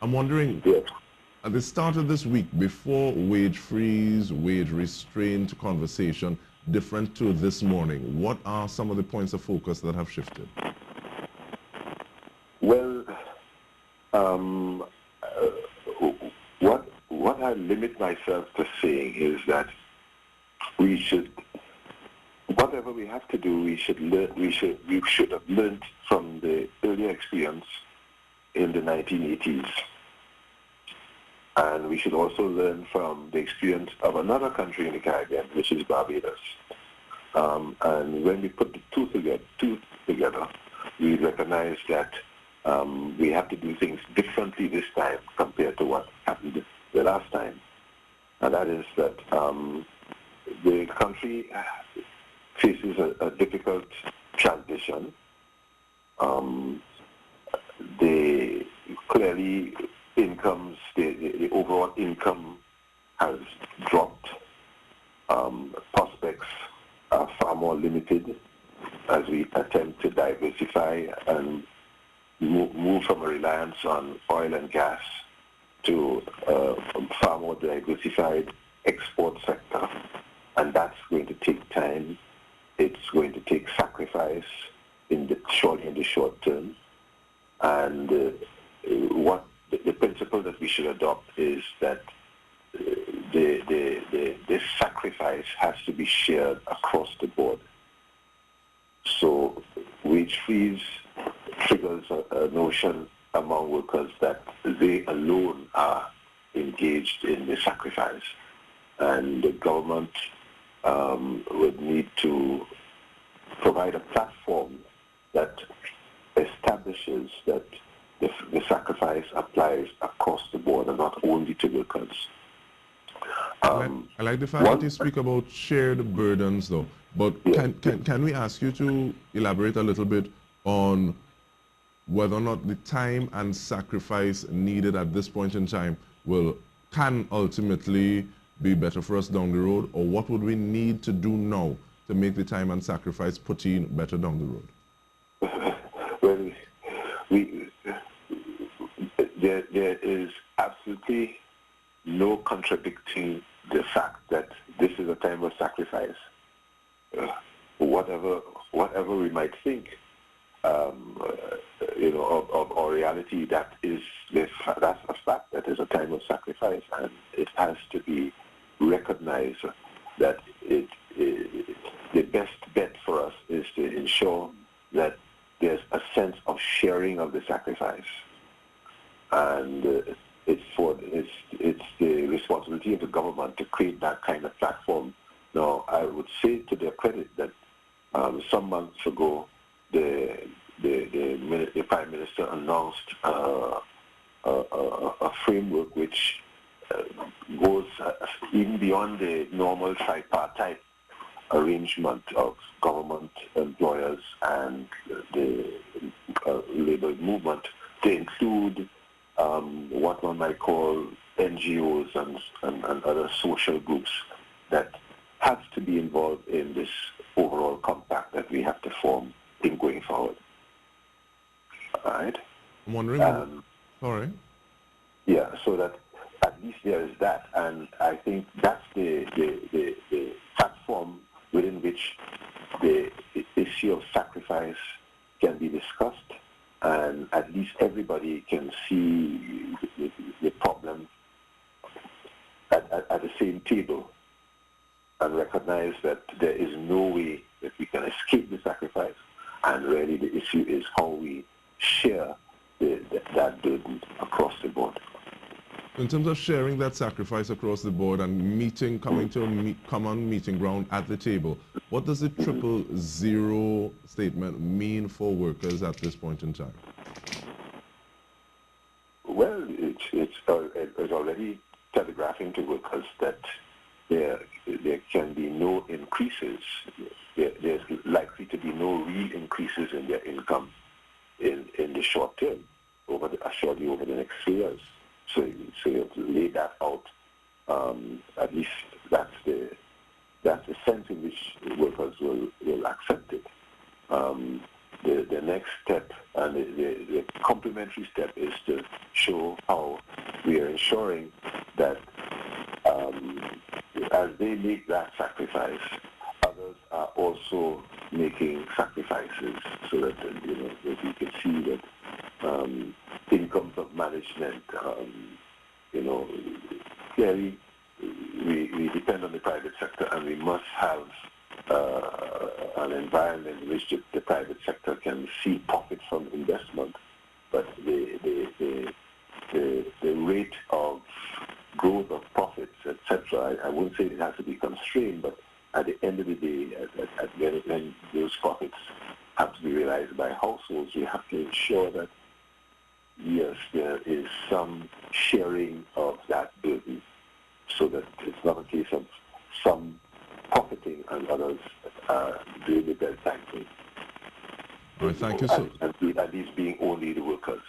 I'm wondering, Yes. at the start of this week, before wage freeze, wage restraint conversation, different to this morning, what are some of the points of focus that have shifted? Well, um, uh, what I limit myself to saying is that we should, whatever we have to do, we should have learned from the earlier experience in the 1980s. And we should also learn from the experience of another country in the Caribbean, which is Barbados. And when we put the two together, we recognize that we have to do things differently this time compared to what happened the last time. And that is that the country faces a difficult transition. Clearly incomes, the overall income has dropped. Prospects are far more limited as we attempt to diversify and move from a reliance on oil and gas to a far more diversified export sector. And that's going to take time. It's going to take sacrifice in the short term. And what the principle that we should adopt is that the sacrifice has to be shared across the board. So wage freeze triggers a notion among workers that they alone are engaged in the sacrifice. And the government would need to provide a platform that establishes that the sacrifice applies across the board and not only to workers. I like the fact that you speak about shared burdens, though. But yeah. can we ask you to elaborate a little bit on whether or not the time and sacrifice needed at this point in time can ultimately be better for us down the road, or what would we need to do now to make the time and sacrifice put in better down the road? Well, there is absolutely no contradicting the fact that this is a time of sacrifice. Whatever we might think, of our reality, that's a fact. That is a time of sacrifice, and it has to be recognized that the best bet for us is to ensure that there's a sense of sharing of the sacrifice, and it's the responsibility of the government to create that kind of platform. Now, I would say to their credit that some months ago, the Prime Minister announced a framework which goes even beyond the normal tripartite arrangement of government, employers, and the labor movement to include what one might call NGOs and other social groups that have to be involved in this overall compact that we have to form in going forward. All right? I'm wondering, sorry? Yeah, so that at least there is that, and I think that's the platform within which the issue of sacrifice can be discussed, and at least everybody can see the problem at the same table and recognize that there is no way that we can escape the sacrifice, and really the issue is how we share that burden across the board. In terms of sharing that sacrifice across the board and coming to a common meeting ground at the table, what does the 000 statement mean for workers at this point in time? Well, it's already telegraphing to workers that there can be no increases. There's likely to be no real increases in their income in the short term, surely over the next 3 years. So you have to lay that out. At least that's the sense in which workers will accept it. the next step and the complementary step is to show how we are ensuring that as they make that sacrifice, others are also making sacrifices, so that that you can see that incomes of management, clearly we depend on the private sector, and we must have an environment in which the private sector can see profit from investment, but the rate of growth of profits, etc. I wouldn't say it has to be constrained, but at the end of the day, when those profits have to be realized by households, we have to ensure that, yes, there is some sharing of that burden, so that it's not a case of some profiting and others doing the best banking. All right, thank you so And these being only the workers.